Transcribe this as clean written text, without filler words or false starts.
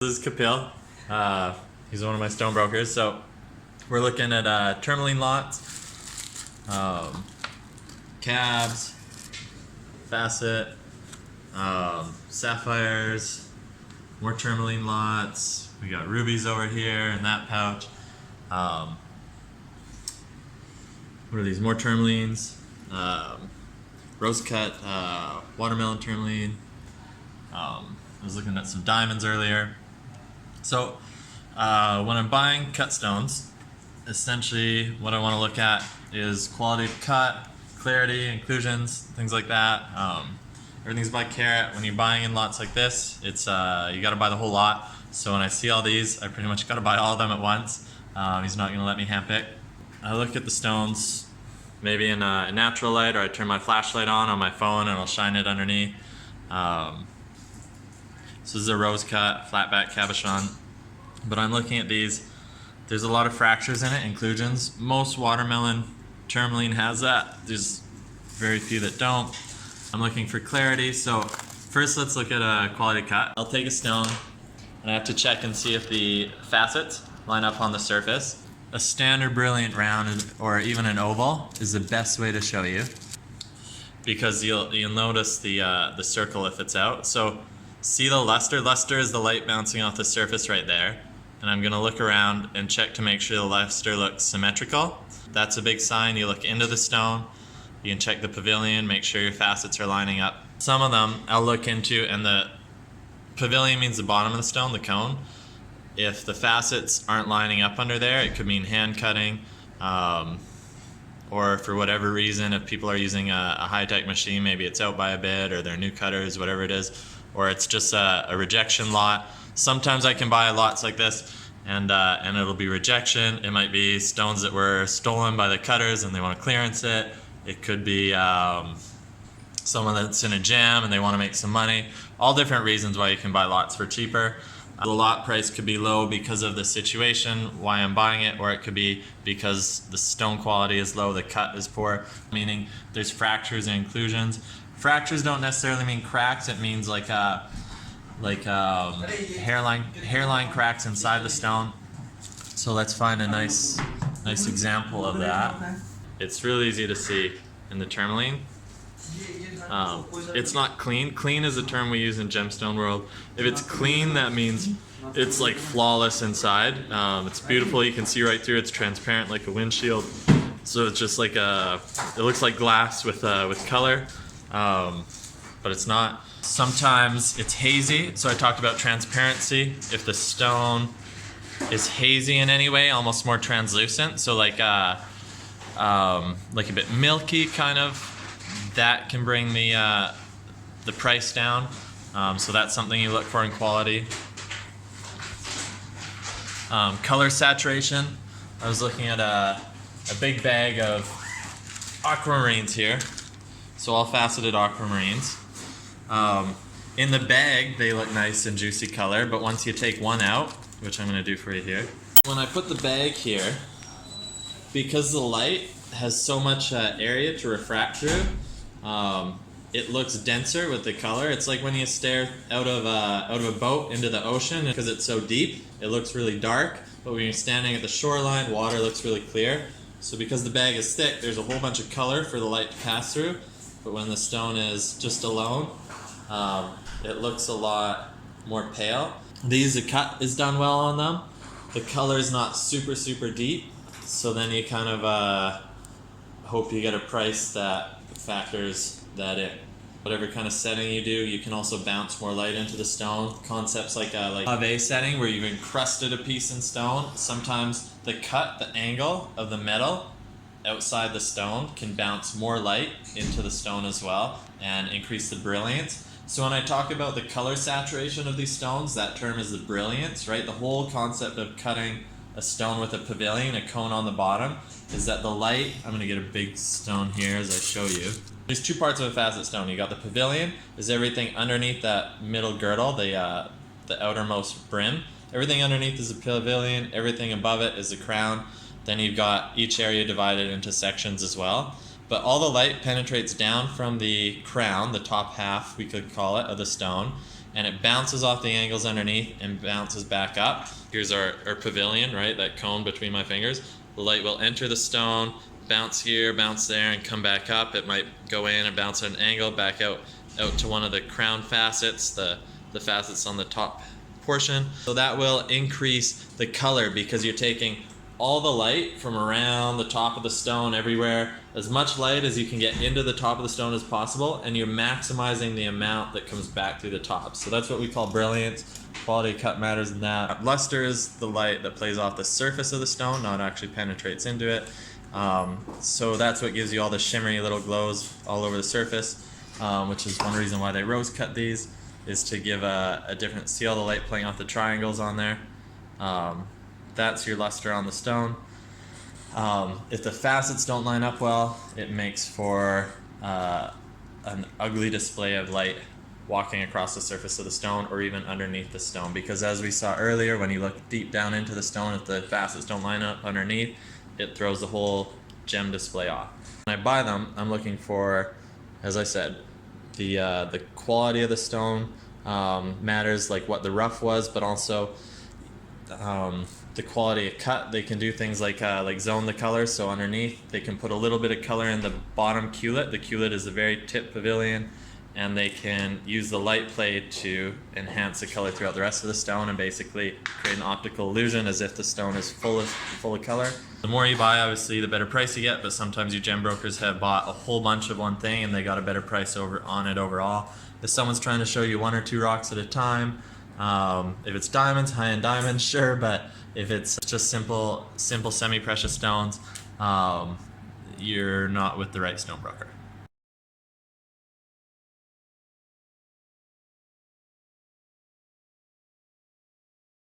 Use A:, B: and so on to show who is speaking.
A: This is Kapil. He's one of my stone brokers. So we're looking at tourmaline lots, cabs, facet, sapphires, more tourmaline lots. We got rubies over here in that pouch. What are these? More tourmalines, rose cut, watermelon tourmaline. I was looking at some diamonds earlier. So when I'm buying cut stones, essentially what I want to look at is quality of cut, clarity, inclusions, things like that. Everything's by carat. When you're buying in lots like this, it's you got to buy the whole lot. So when I see all these, I pretty much got to buy all of them at once. He's not going to let me handpick. I look at the stones maybe in a natural light, or I turn my flashlight on my phone and I'll shine it underneath. So this is a rose cut, flat back cabochon. But I'm looking at these. There's a lot of fractures in it, inclusions. Most watermelon tourmaline has that. There's very few that don't. I'm looking for clarity. So first let's look at a quality cut. I'll take a stone and I have to check and see if the facets line up on the surface. A standard brilliant round or even an oval is the best way to show you, because you'll notice the circle if it's out. So see the luster? Luster is the light bouncing off the surface right there. And I'm gonna look around and check to make sure the luster looks symmetrical. That's a big sign. You look into the stone, you can check the pavilion, make sure your facets are lining up. Some of them I'll look into, and the pavilion means the bottom of the stone, the cone. If the facets aren't lining up under there, it could mean hand cutting, or for whatever reason, if people are using a high-tech machine, maybe it's out by a bit, or they're new cutters, whatever it is, or it's just a rejection lot. Sometimes I can buy lots like this and it'll be rejection. It might be stones that were stolen by the cutters and they want to clearance it. It could be someone that's in a jam and they want to make some money. All different reasons why you can buy lots for cheaper. The lot price could be low because of the situation, why I'm buying it, or it could be because the stone quality is low, the cut is poor, meaning there's fractures and inclusions. Fractures don't necessarily mean cracks. It means like hairline cracks inside the stone. So let's find a nice example of that. It's really easy to see in the tourmaline. It's not clean. Clean is a term we use in gemstone world. If it's clean, that means it's like flawless inside. It's beautiful. You can see right through. It's transparent like a windshield. So it's just like it looks like glass with color, but it's not. Sometimes it's hazy. So I talked about transparency. If the stone is hazy in any way, almost more translucent, so like a bit milky kind of, that can bring the price down. So that's something you look for in quality. Color saturation. I was looking at a big bag of aquamarines here. So all faceted aquamarines. In the bag, they look nice and juicy color, but once you take one out, which I'm going to do for you here. When I put the bag here, because the light has so much area to refract through, it looks denser with the color. It's like when you stare out of a boat into the ocean, because it's so deep, it looks really dark, but when you're standing at the shoreline, water looks really clear. So because the bag is thick, there's a whole bunch of color for the light to pass through, but when the stone is just alone, it looks a lot more pale. The cut is done well on them. The color is not super deep, so then you kind of hope you get a price that factors that in. Whatever kind of setting you do, you can also bounce more light into the stone. Concepts like pave setting, where you've encrusted a piece in stone. Sometimes the angle of the metal outside the stone can bounce more light into the stone as well and increase the brilliance. So when I talk about the color saturation of these stones, that term is the brilliance, right? The whole concept of cutting a stone with a pavilion, a cone on the bottom, is that the light, I'm going to get a big stone here as I show you. There's two parts of a facet stone. You got the pavilion, is everything underneath that middle girdle, the outermost brim. Everything underneath is a pavilion, everything above it is a crown. Then you've got each area divided into sections as well. But all the light penetrates down from the crown, the top half we could call it, of the stone, and it bounces off the angles underneath and bounces back up. Here's our pavilion, right? That cone between my fingers. The light will enter the stone, bounce here, bounce there, and come back up. It might go in and bounce at an angle, back out to one of the crown facets, the facets on the top portion. So that will increase the color because you're taking all the light from around the top of the stone everywhere, as much light as you can get into the top of the stone as possible, and you're maximizing the amount that comes back through the top. So that's what we call brilliance. Quality of cut matters in that. Luster is the light that plays off the surface of the stone, not actually penetrates into it. So that's what gives you all the shimmery little glows all over the surface, which is one reason why they rose cut these, is to give a different, see all the light playing off the triangles on there. That's your luster on the stone. If the facets don't line up well, it makes for an ugly display of light walking across the surface of the stone or even underneath the stone, because as we saw earlier, when you look deep down into the stone, if the facets don't line up underneath, it throws the whole gem display off. When I buy them, I'm looking for, as I said, the quality of the stone matters, like what the rough was, but also the quality of cut. They can do things like zone the color, so underneath they can put a little bit of color in the bottom culet. The culet is a very tip pavilion, and they can use the light play to enhance the color throughout the rest of the stone and basically create an optical illusion as if the stone is full of color. The more you buy, obviously, the better price you get, but sometimes your gem brokers have bought a whole bunch of one thing and they got a better price on it overall. If someone's trying to show you one or two rocks at a time, if it's diamonds, high-end diamonds, sure, but if it's just simple semi-precious stones, you're not with the right stone broker.